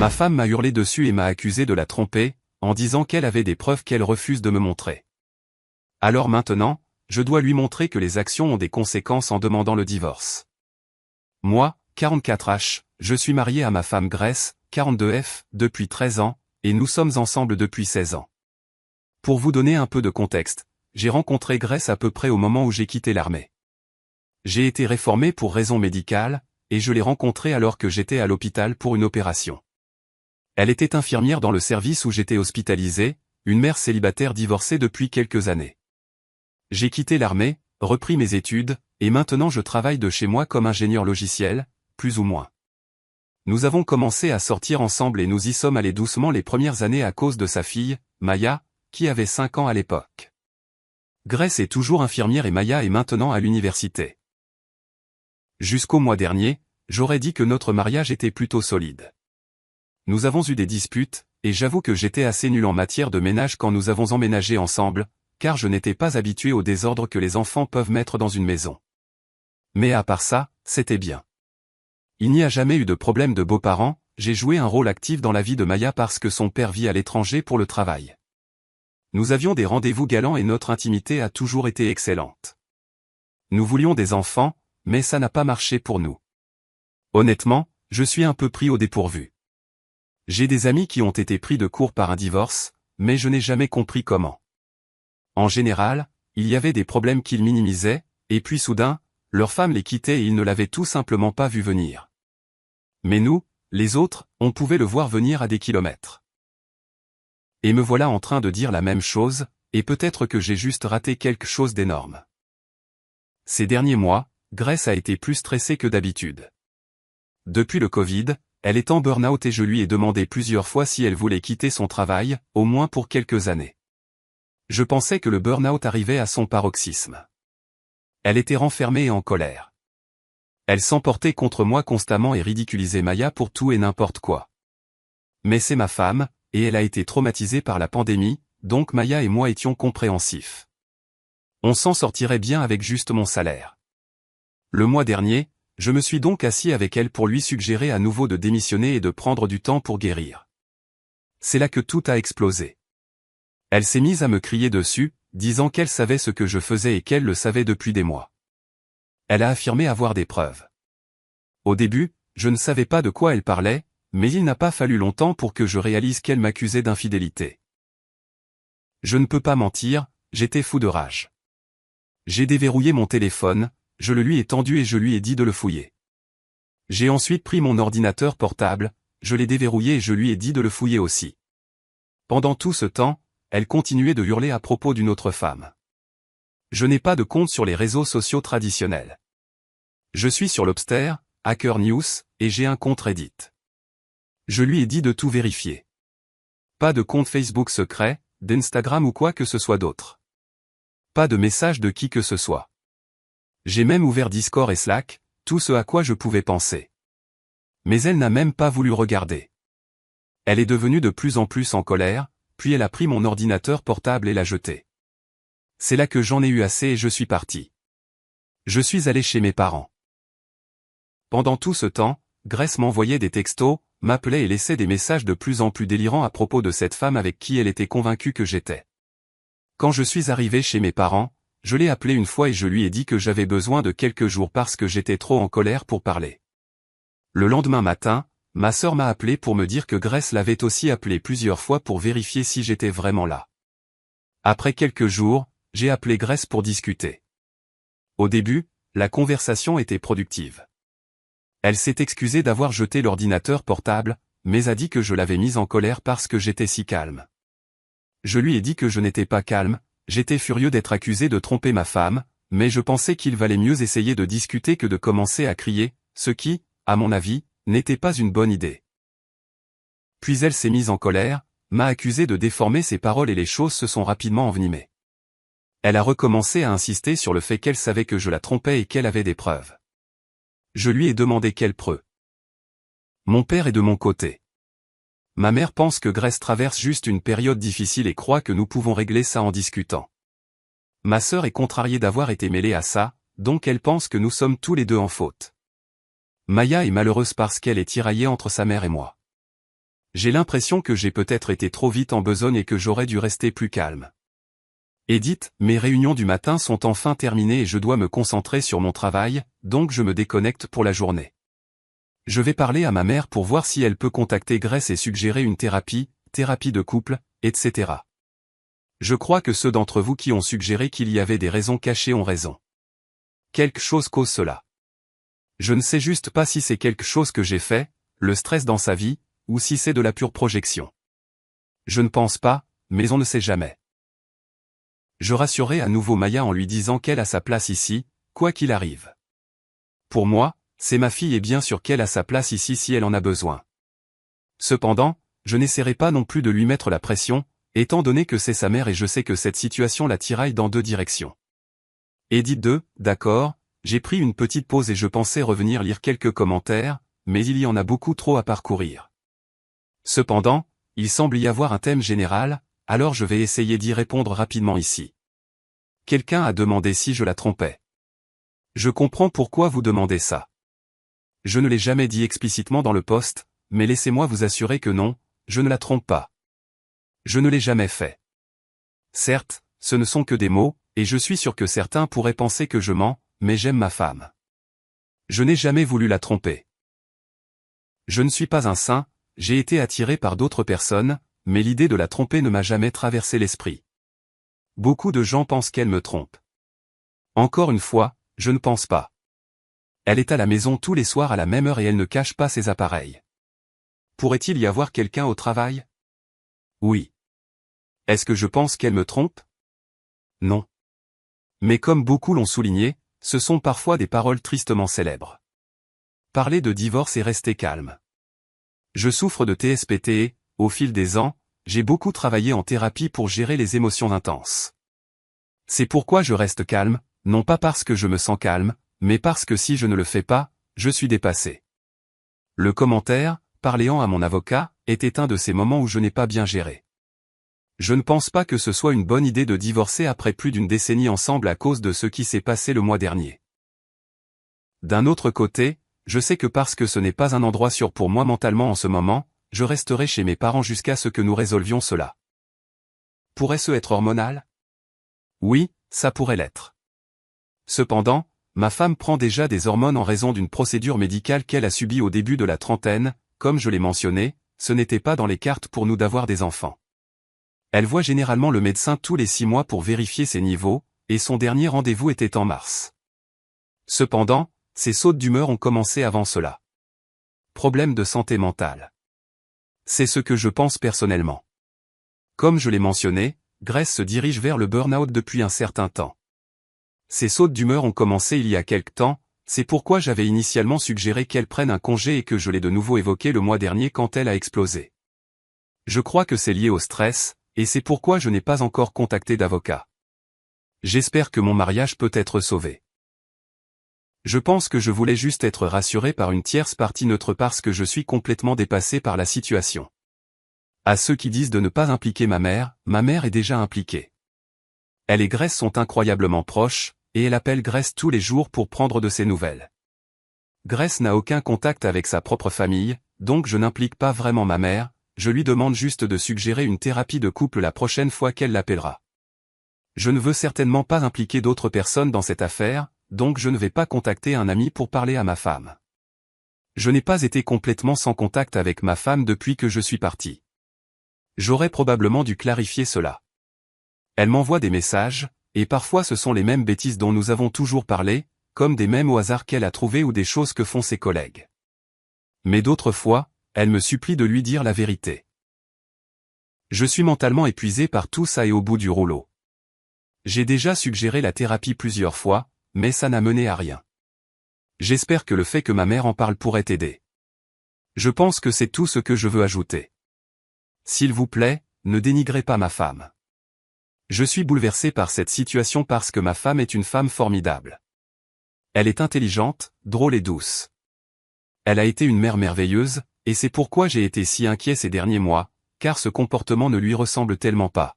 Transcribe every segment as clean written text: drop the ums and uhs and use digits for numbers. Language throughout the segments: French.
Ma femme m'a hurlé dessus et m'a accusé de la tromper, en disant qu'elle avait des preuves qu'elle refuse de me montrer. Alors maintenant, je dois lui montrer que les actions ont des conséquences en demandant le divorce. Moi, 44H, je suis marié à ma femme Grace, 42F, depuis 13 ans, et nous sommes ensemble depuis 16 ans. Pour vous donner un peu de contexte, j'ai rencontré Grace à peu près au moment où j'ai quitté l'armée. J'ai été réformé pour raisons médicales, et je l'ai rencontrée alors que j'étais à l'hôpital pour une opération. Elle était infirmière dans le service où j'étais hospitalisé, une mère célibataire divorcée depuis quelques années. J'ai quitté l'armée, repris mes études, et maintenant je travaille de chez moi comme ingénieur logiciel, plus ou moins. Nous avons commencé à sortir ensemble et nous y sommes allés doucement les premières années à cause de sa fille, Maya, qui avait 5 ans à l'époque. Grace est toujours infirmière et Maya est maintenant à l'université. Jusqu'au mois dernier, j'aurais dit que notre mariage était plutôt solide. Nous avons eu des disputes, et j'avoue que j'étais assez nul en matière de ménage quand nous avons emménagé ensemble, car je n'étais pas habitué au désordre que les enfants peuvent mettre dans une maison. Mais à part ça, c'était bien. Il n'y a jamais eu de problème de beaux-parents, j'ai joué un rôle actif dans la vie de Maya parce que son père vit à l'étranger pour le travail. Nous avions des rendez-vous galants et notre intimité a toujours été excellente. Nous voulions des enfants, mais ça n'a pas marché pour nous. Honnêtement, je suis un peu pris au dépourvu. J'ai des amis qui ont été pris de court par un divorce, mais je n'ai jamais compris comment. En général, il y avait des problèmes qu'ils minimisaient, et puis soudain, leur femme les quittait et ils ne l'avaient tout simplement pas vu venir. Mais nous, les autres, on pouvait le voir venir à des kilomètres. Et me voilà en train de dire la même chose, et peut-être que j'ai juste raté quelque chose d'énorme. Ces derniers mois, Grace a été plus stressée que d'habitude. Depuis le Covid, elle est en burn-out et je lui ai demandé plusieurs fois si elle voulait quitter son travail, au moins pour quelques années. Je pensais que le burn-out arrivait à son paroxysme. Elle était renfermée et en colère. Elle s'emportait contre moi constamment et ridiculisait Maya pour tout et n'importe quoi. Mais c'est ma femme, et elle a été traumatisée par la pandémie, donc Maya et moi étions compréhensifs. On s'en sortirait bien avec juste mon salaire. Le mois dernier, je me suis donc assis avec elle pour lui suggérer à nouveau de démissionner et de prendre du temps pour guérir. C'est là que tout a explosé. Elle s'est mise à me crier dessus, disant qu'elle savait ce que je faisais et qu'elle le savait depuis des mois. Elle a affirmé avoir des preuves. Au début, je ne savais pas de quoi elle parlait, mais il n'a pas fallu longtemps pour que je réalise qu'elle m'accusait d'infidélité. Je ne peux pas mentir, j'étais fou de rage. J'ai déverrouillé mon téléphone, je le lui ai tendu et je lui ai dit de le fouiller. J'ai ensuite pris mon ordinateur portable, je l'ai déverrouillé et je lui ai dit de le fouiller aussi. Pendant tout ce temps, elle continuait de hurler à propos d'une autre femme. Je n'ai pas de compte sur les réseaux sociaux traditionnels. Je suis sur Lobster, Hacker News, et j'ai un compte Reddit. Je lui ai dit de tout vérifier. Pas de compte Facebook secret, d'Instagram ou quoi que ce soit d'autre. Pas de message de qui que ce soit. J'ai même ouvert Discord et Slack, tout ce à quoi je pouvais penser. Mais elle n'a même pas voulu regarder. Elle est devenue de plus en plus en colère, puis elle a pris mon ordinateur portable et l'a jeté. C'est là que j'en ai eu assez et je suis parti. Je suis allé chez mes parents. Pendant tout ce temps, Grace m'envoyait des textos, m'appelait et laissait des messages de plus en plus délirants à propos de cette femme avec qui elle était convaincue que j'étais. Quand je suis arrivé chez mes parents, je l'ai appelée une fois et je lui ai dit que j'avais besoin de quelques jours parce que j'étais trop en colère pour parler. Le lendemain matin, ma sœur m'a appelé pour me dire que Grace l'avait aussi appelé plusieurs fois pour vérifier si j'étais vraiment là. Après quelques jours, j'ai appelé Grace pour discuter. Au début, la conversation était productive. Elle s'est excusée d'avoir jeté l'ordinateur portable, mais a dit que je l'avais mise en colère parce que j'étais si calme. Je lui ai dit que je n'étais pas calme, j'étais furieux d'être accusé de tromper ma femme, mais je pensais qu'il valait mieux essayer de discuter que de commencer à crier, ce qui, à mon avis, n'était pas une bonne idée. Puis elle s'est mise en colère, m'a accusé de déformer ses paroles et les choses se sont rapidement envenimées. Elle a recommencé à insister sur le fait qu'elle savait que je la trompais et qu'elle avait des preuves. Je lui ai demandé quelles preuves. Mon père est de mon côté. Ma mère pense que Grace traverse juste une période difficile et croit que nous pouvons régler ça en discutant. Ma sœur est contrariée d'avoir été mêlée à ça, donc elle pense que nous sommes tous les deux en faute. Maya est malheureuse parce qu'elle est tiraillée entre sa mère et moi. J'ai l'impression que j'ai peut-être été trop vite en besogne et que j'aurais dû rester plus calme. Edith, mes réunions du matin sont enfin terminées et je dois me concentrer sur mon travail, donc je me déconnecte pour la journée. Je vais parler à ma mère pour voir si elle peut contacter Grace et suggérer une thérapie de couple, etc. Je crois que ceux d'entre vous qui ont suggéré qu'il y avait des raisons cachées ont raison. Quelque chose cause cela. Je ne sais juste pas si c'est quelque chose que j'ai fait, le stress dans sa vie, ou si c'est de la pure projection. Je ne pense pas, mais on ne sait jamais. Je rassurerai à nouveau Maya en lui disant qu'elle a sa place ici, quoi qu'il arrive. Pour moi, c'est ma fille et bien sûr qu'elle a sa place ici si elle en a besoin. Cependant, je n'essaierai pas non plus de lui mettre la pression, étant donné que c'est sa mère et je sais que cette situation la tiraille dans deux directions. Edith 2, d'accord, j'ai pris une petite pause et je pensais revenir lire quelques commentaires, mais il y en a beaucoup trop à parcourir. Cependant, il semble y avoir un thème général, alors je vais essayer d'y répondre rapidement ici. Quelqu'un a demandé si je la trompais. Je comprends pourquoi vous demandez ça. Je ne l'ai jamais dit explicitement dans le post, mais laissez-moi vous assurer que non, je ne la trompe pas. Je ne l'ai jamais fait. Certes, ce ne sont que des mots, et je suis sûr que certains pourraient penser que je mens, mais j'aime ma femme. Je n'ai jamais voulu la tromper. Je ne suis pas un saint, j'ai été attiré par d'autres personnes, mais l'idée de la tromper ne m'a jamais traversé l'esprit. Beaucoup de gens pensent qu'elle me trompe. Encore une fois, je ne pense pas. Elle est à la maison tous les soirs à la même heure et elle ne cache pas ses appareils. Pourrait-il y avoir quelqu'un au travail? Oui. Est-ce que je pense qu'elle me trompe? Non. Mais comme beaucoup l'ont souligné, ce sont parfois des paroles tristement célèbres. Parler de divorce et rester calme. Je souffre de TSPT et, au fil des ans, j'ai beaucoup travaillé en thérapie pour gérer les émotions intenses. C'est pourquoi je reste calme, non pas parce que je me sens calme, mais parce que si je ne le fais pas, je suis dépassé. Le commentaire, parlant à mon avocat, était un de ces moments où je n'ai pas bien géré. Je ne pense pas que ce soit une bonne idée de divorcer après plus d'une décennie ensemble à cause de ce qui s'est passé le mois dernier. D'un autre côté, je sais que parce que ce n'est pas un endroit sûr pour moi mentalement en ce moment, je resterai chez mes parents jusqu'à ce que nous résolvions cela. Pourrait-ce être hormonal? Oui, ça pourrait l'être. Cependant, ma femme prend déjà des hormones en raison d'une procédure médicale qu'elle a subie au début de la trentaine, comme je l'ai mentionné, ce n'était pas dans les cartes pour nous d'avoir des enfants. Elle voit généralement le médecin tous les 6 mois pour vérifier ses niveaux, et son dernier rendez-vous était en mars. Cependant, ses sautes d'humeur ont commencé avant cela. Problème de santé mentale. C'est ce que je pense personnellement. Comme je l'ai mentionné, Grace se dirige vers le burn-out depuis un certain temps. Ces sautes d'humeur ont commencé il y a quelque temps, c'est pourquoi j'avais initialement suggéré qu'elle prenne un congé et que je l'ai de nouveau évoqué le mois dernier quand elle a explosé. Je crois que c'est lié au stress, et c'est pourquoi je n'ai pas encore contacté d'avocat. J'espère que mon mariage peut être sauvé. Je pense que je voulais juste être rassuré par une tierce partie neutre parce que je suis complètement dépassé par la situation. À ceux qui disent de ne pas impliquer ma mère est déjà impliquée. Elle et Grace sont incroyablement proches, et elle appelle Grace tous les jours pour prendre de ses nouvelles. Grace n'a aucun contact avec sa propre famille, donc je n'implique pas vraiment ma mère, je lui demande juste de suggérer une thérapie de couple la prochaine fois qu'elle l'appellera. Je ne veux certainement pas impliquer d'autres personnes dans cette affaire, donc je ne vais pas contacter un ami pour parler à ma femme. Je n'ai pas été complètement sans contact avec ma femme depuis que je suis parti. J'aurais probablement dû clarifier cela. Elle m'envoie des messages, et parfois ce sont les mêmes bêtises dont nous avons toujours parlé, comme des mèmes au hasard qu'elle a trouvés ou des choses que font ses collègues. Mais d'autres fois, elle me supplie de lui dire la vérité. Je suis mentalement épuisé par tout ça et au bout du rouleau. J'ai déjà suggéré la thérapie plusieurs fois, mais ça n'a mené à rien. J'espère que le fait que ma mère en parle pourrait aider. Je pense que c'est tout ce que je veux ajouter. S'il vous plaît, ne dénigrez pas ma femme. Je suis bouleversé par cette situation parce que ma femme est une femme formidable. Elle est intelligente, drôle et douce. Elle a été une mère merveilleuse, et c'est pourquoi j'ai été si inquiet ces derniers mois, car ce comportement ne lui ressemble tellement pas.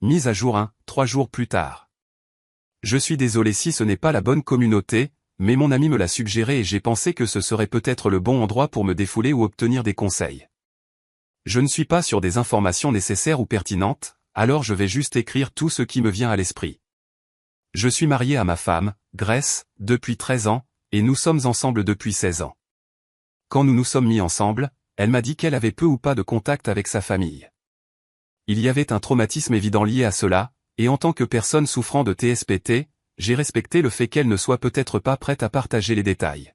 Mise à jour 3 jours plus tard. Je suis désolé si ce n'est pas la bonne communauté, mais mon ami me l'a suggéré et j'ai pensé que ce serait peut-être le bon endroit pour me défouler ou obtenir des conseils. Je ne suis pas sur des informations nécessaires ou pertinentes, alors je vais juste écrire tout ce qui me vient à l'esprit. Je suis marié à ma femme, Grace, depuis 13 ans, et nous sommes ensemble depuis 16 ans. Quand nous nous sommes mis ensemble, elle m'a dit qu'elle avait peu ou pas de contact avec sa famille. Il y avait un traumatisme évident lié à cela, et en tant que personne souffrant de TSPT, j'ai respecté le fait qu'elle ne soit peut-être pas prête à partager les détails.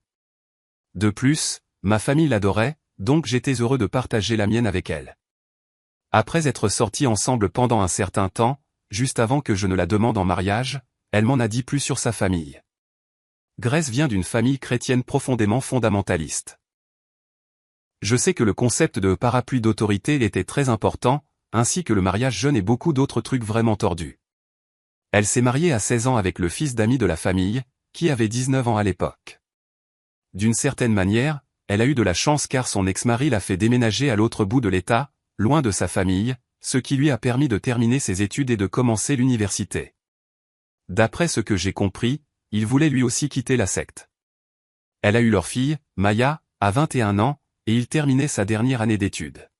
De plus, ma famille l'adorait, donc j'étais heureux de partager la mienne avec elle. Après être sortis ensemble pendant un certain temps, juste avant que je ne la demande en mariage, elle m'en a dit plus sur sa famille. Grace vient d'une famille chrétienne profondément fondamentaliste. Je sais que le concept de parapluie d'autorité était très important, ainsi que le mariage jeune et beaucoup d'autres trucs vraiment tordus. Elle s'est mariée à 16 ans avec le fils d'amis de la famille, qui avait 19 ans à l'époque. D'une certaine manière, elle a eu de la chance car son ex-mari l'a fait déménager à l'autre bout de l'État, loin de sa famille, ce qui lui a permis de terminer ses études et de commencer l'université. D'après ce que j'ai compris, il voulait lui aussi quitter la secte. Elle a eu leur fille, Maya, à 21 ans, et il terminait sa dernière année d'études.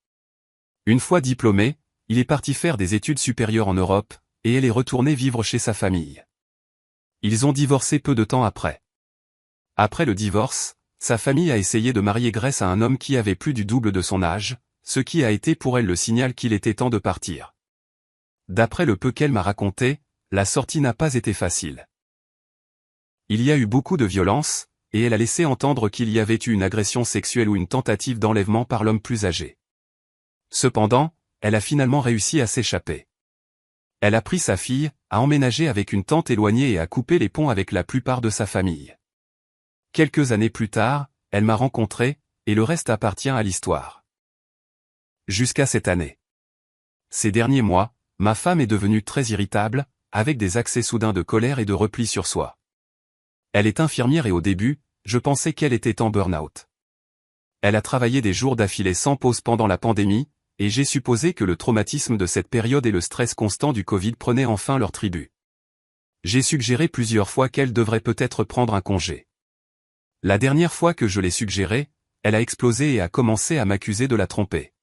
Une fois diplômé, il est parti faire des études supérieures en Europe, et elle est retournée vivre chez sa famille. Ils ont divorcé peu de temps après. Après le divorce, sa famille a essayé de marier Grace à un homme qui avait plus du double de son âge, ce qui a été pour elle le signal qu'il était temps de partir. D'après le peu qu'elle m'a raconté, la sortie n'a pas été facile. Il y a eu beaucoup de violence, et elle a laissé entendre qu'il y avait eu une agression sexuelle ou une tentative d'enlèvement par l'homme plus âgé. Cependant, elle a finalement réussi à s'échapper. Elle a pris sa fille, a emménagé avec une tante éloignée et a coupé les ponts avec la plupart de sa famille. Quelques années plus tard, elle m'a rencontré, et le reste appartient à l'histoire. Jusqu'à cette année. Ces derniers mois, ma femme est devenue très irritable, avec des accès soudains de colère et de repli sur soi. Elle est infirmière et au début, je pensais qu'elle était en burn-out. Elle a travaillé des jours d'affilée sans pause pendant la pandémie, et j'ai supposé que le traumatisme de cette période et le stress constant du Covid prenaient enfin leur tribut. J'ai suggéré plusieurs fois qu'elle devrait peut-être prendre un congé. La dernière fois que je l'ai suggéré, elle a explosé et a commencé à m'accuser de la tromper.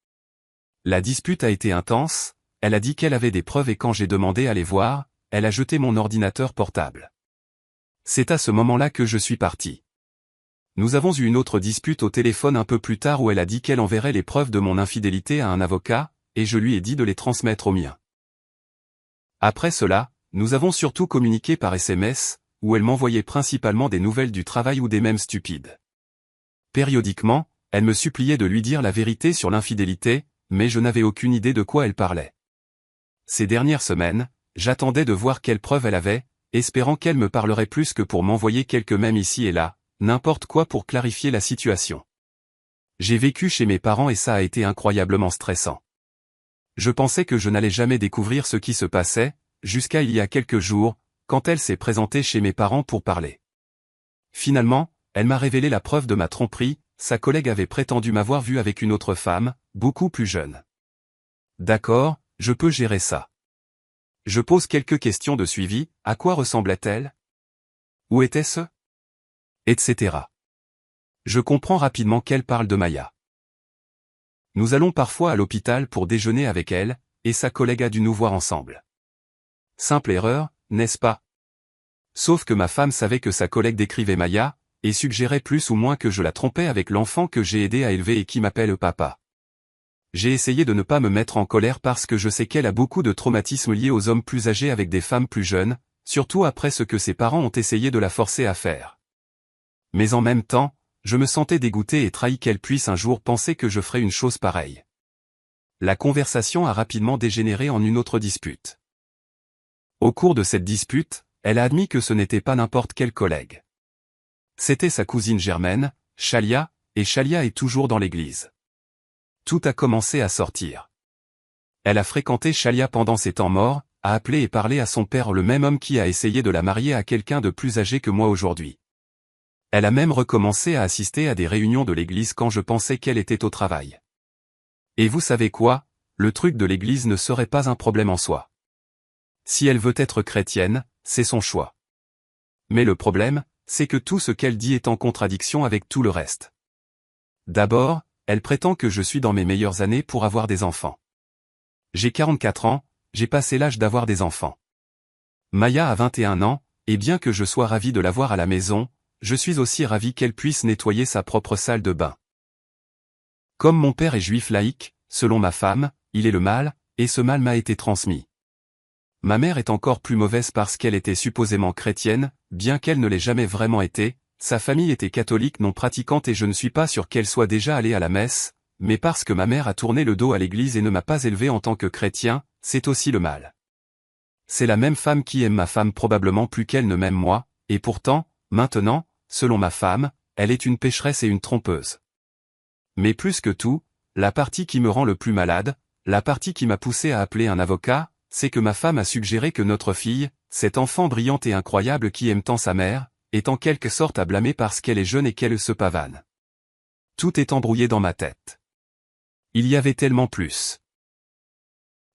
La dispute a été intense, elle a dit qu'elle avait des preuves et quand j'ai demandé à les voir, elle a jeté mon ordinateur portable. C'est à ce moment-là que je suis parti. Nous avons eu une autre dispute au téléphone un peu plus tard où elle a dit qu'elle enverrait les preuves de mon infidélité à un avocat, et je lui ai dit de les transmettre au mien. Après cela, nous avons surtout communiqué par SMS, où elle m'envoyait principalement des nouvelles du travail ou des mèmes stupides. Périodiquement, elle me suppliait de lui dire la vérité sur l'infidélité, mais je n'avais aucune idée de quoi elle parlait. Ces dernières semaines, j'attendais de voir quelles preuves elle avait, espérant qu'elle me parlerait plus que pour m'envoyer quelques mèmes ici et là, n'importe quoi pour clarifier la situation. J'ai vécu chez mes parents et ça a été incroyablement stressant. Je pensais que je n'allais jamais découvrir ce qui se passait, jusqu'à il y a quelques jours, quand elle s'est présentée chez mes parents pour parler. Finalement, elle m'a révélé la preuve de ma tromperie, sa collègue avait prétendu m'avoir vu avec une autre femme, beaucoup plus jeune. D'accord, je peux gérer ça. Je pose quelques questions de suivi, à quoi ressemblait-elle? Où était-ce? Etc. Je comprends rapidement qu'elle parle de Maya. Nous allons parfois à l'hôpital pour déjeuner avec elle, et sa collègue a dû nous voir ensemble. Simple erreur, n'est-ce pas? Sauf que ma femme savait que sa collègue décrivait Maya, et suggérait plus ou moins que je la trompais avec l'enfant que j'ai aidé à élever et qui m'appelle papa. J'ai essayé de ne pas me mettre en colère parce que je sais qu'elle a beaucoup de traumatismes liés aux hommes plus âgés avec des femmes plus jeunes, surtout après ce que ses parents ont essayé de la forcer à faire. Mais en même temps, je me sentais dégoûté et trahi qu'elle puisse un jour penser que je ferais une chose pareille. La conversation a rapidement dégénéré en une autre dispute. Au cours de cette dispute, elle a admis que ce n'était pas n'importe quelle collègue. C'était sa cousine germaine, Shalia, et Shalia est toujours dans l'église. Tout a commencé à sortir. Elle a fréquenté Shalia pendant ses temps morts, a appelé et parlé à son père, le même homme qui a essayé de la marier à quelqu'un de plus âgé que moi aujourd'hui. Elle a même recommencé à assister à des réunions de l'église quand je pensais qu'elle était au travail. Et vous savez quoi, le truc de l'église ne serait pas un problème en soi. Si elle veut être chrétienne, c'est son choix. Mais le problème, c'est que tout ce qu'elle dit est en contradiction avec tout le reste. D'abord, elle prétend que je suis dans mes meilleures années pour avoir des enfants. J'ai 44 ans, j'ai passé l'âge d'avoir des enfants. Maya a 21 ans, et bien que je sois ravi de la voir à la maison, je suis aussi ravi qu'elle puisse nettoyer sa propre salle de bain. Comme mon père est juif laïque, selon ma femme, il est le mal, et ce mal m'a été transmis. Ma mère est encore plus mauvaise parce qu'elle était supposément chrétienne, bien qu'elle ne l'ait jamais vraiment été, sa famille était catholique non pratiquante et je ne suis pas sûr qu'elle soit déjà allée à la messe, mais parce que ma mère a tourné le dos à l'église et ne m'a pas élevé en tant que chrétien, c'est aussi le mal. C'est la même femme qui aime ma femme probablement plus qu'elle ne m'aime moi, et pourtant, maintenant, selon ma femme, elle est une pécheresse et une trompeuse. Mais plus que tout, la partie qui me rend le plus malade, la partie qui m'a poussé à appeler un avocat, c'est que ma femme a suggéré que notre fille, cette enfant brillante et incroyable qui aime tant sa mère, est en quelque sorte à blâmer parce qu'elle est jeune et qu'elle se pavane. Tout est embrouillé dans ma tête. Il y avait tellement plus.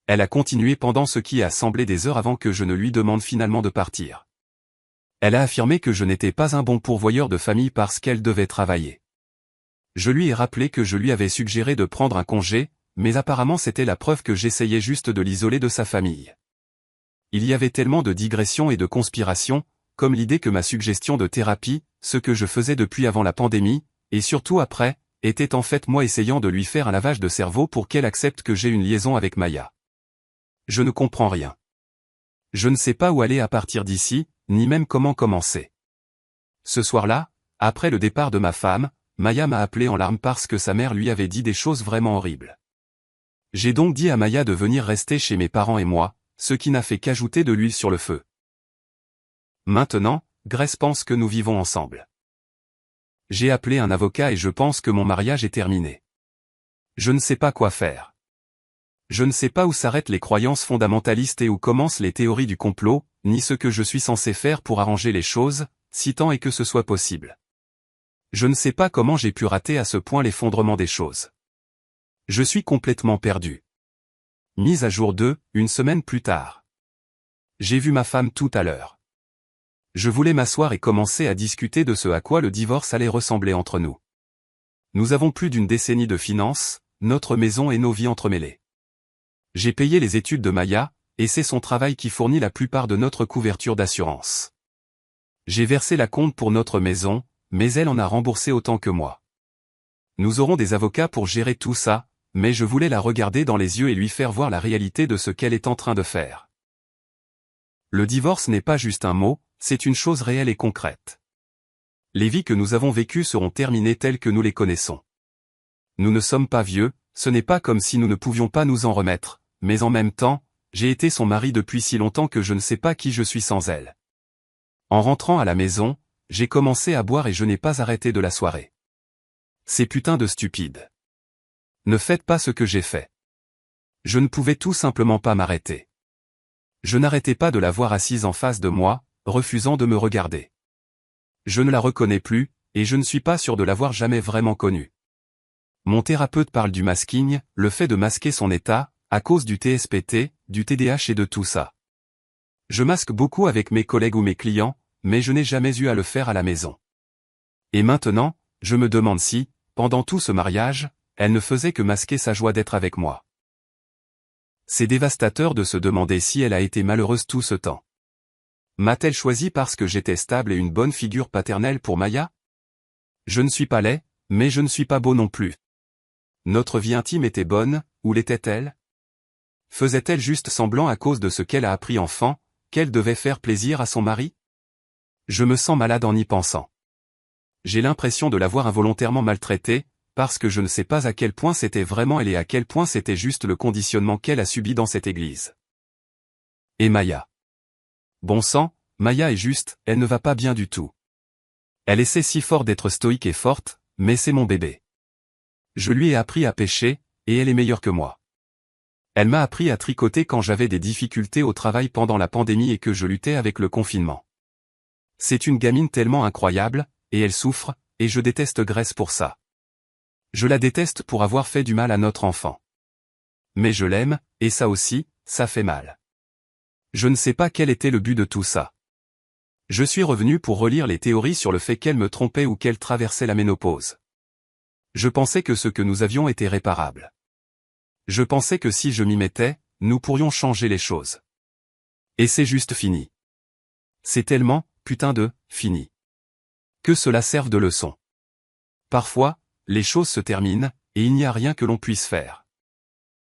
Elle a continué pendant ce qui a semblé des heures avant que je ne lui demande finalement de partir. Elle a affirmé que je n'étais pas un bon pourvoyeur de famille parce qu'elle devait travailler. Je lui ai rappelé que je lui avais suggéré de prendre un congé, mais apparemment c'était la preuve que j'essayais juste de l'isoler de sa famille. Il y avait tellement de digressions et de conspirations, comme l'idée que ma suggestion de thérapie, ce que je faisais depuis avant la pandémie, et surtout après, était en fait moi essayant de lui faire un lavage de cerveau pour qu'elle accepte que j'ai une liaison avec Maya. Je ne comprends rien. Je ne sais pas où aller à partir d'ici, ni même comment commencer. Ce soir-là, après le départ de ma femme, Maya m'a appelé en larmes parce que sa mère lui avait dit des choses vraiment horribles. J'ai donc dit à Maya de venir rester chez mes parents et moi, ce qui n'a fait qu'ajouter de l'huile sur le feu. Maintenant, Grace pense que nous vivons ensemble. J'ai appelé un avocat et je pense que mon mariage est terminé. Je ne sais pas quoi faire. Je ne sais pas où s'arrêtent les croyances fondamentalistes et où commencent les théories du complot, ni ce que je suis censé faire pour arranger les choses, si tant est que ce soit possible. Je ne sais pas comment j'ai pu rater à ce point l'effondrement des choses. Je suis complètement perdu. Mise à jour 2, une semaine plus tard. J'ai vu ma femme tout à l'heure. Je voulais m'asseoir et commencer à discuter de ce à quoi le divorce allait ressembler entre nous. Nous avons plus d'une décennie de finances, notre maison et nos vies entremêlées. J'ai payé les études de Maya, et c'est son travail qui fournit la plupart de notre couverture d'assurance. J'ai versé la compte pour notre maison, mais elle en a remboursé autant que moi. Nous aurons des avocats pour gérer tout ça, mais je voulais la regarder dans les yeux et lui faire voir la réalité de ce qu'elle est en train de faire. Le divorce n'est pas juste un mot, c'est une chose réelle et concrète. Les vies que nous avons vécues seront terminées telles que nous les connaissons. Nous ne sommes pas vieux, ce n'est pas comme si nous ne pouvions pas nous en remettre, mais en même temps, j'ai été son mari depuis si longtemps que je ne sais pas qui je suis sans elle. En rentrant à la maison, j'ai commencé à boire et je n'ai pas arrêté de la soirée. C'est putain de stupide. Ne faites pas ce que j'ai fait. Je ne pouvais tout simplement pas m'arrêter. Je n'arrêtais pas de la voir assise en face de moi, refusant de me regarder. Je ne la reconnais plus, et je ne suis pas sûr de l'avoir jamais vraiment connue. Mon thérapeute parle du masking, le fait de masquer son état, à cause du TSPT, du TDAH et de tout ça. Je masque beaucoup avec mes collègues ou mes clients, mais je n'ai jamais eu à le faire à la maison. Et maintenant, je me demande si, pendant tout ce mariage, elle ne faisait que masquer sa joie d'être avec moi. C'est dévastateur de se demander si elle a été malheureuse tout ce temps. M'a-t-elle choisi parce que j'étais stable et une bonne figure paternelle pour Maya? Je ne suis pas laid, mais je ne suis pas beau non plus. Notre vie intime était bonne, ou l'était-elle? Faisait-elle juste semblant à cause de ce qu'elle a appris enfant, qu'elle devait faire plaisir à son mari? Je me sens malade en y pensant. J'ai l'impression de l'avoir involontairement maltraitée, parce que je ne sais pas à quel point c'était vraiment elle et à quel point c'était juste le conditionnement qu'elle a subi dans cette église. Et Maya. Bon sang, Maya est juste, elle ne va pas bien du tout. Elle essaie si fort d'être stoïque et forte, mais c'est mon bébé. Je lui ai appris à pêcher, et elle est meilleure que moi. Elle m'a appris à tricoter quand j'avais des difficultés au travail pendant la pandémie et que je luttais avec le confinement. C'est une gamine tellement incroyable, et elle souffre, et je déteste Grace pour ça. Je la déteste pour avoir fait du mal à notre enfant. Mais je l'aime, et ça aussi, ça fait mal. Je ne sais pas quel était le but de tout ça. Je suis revenu pour relire les théories sur le fait qu'elle me trompait ou qu'elle traversait la ménopause. Je pensais que ce que nous avions était réparable. Je pensais que si je m'y mettais, nous pourrions changer les choses. Et c'est juste fini. C'est tellement, putain de, fini. Que cela serve de leçon. Parfois, les choses se terminent, et il n'y a rien que l'on puisse faire.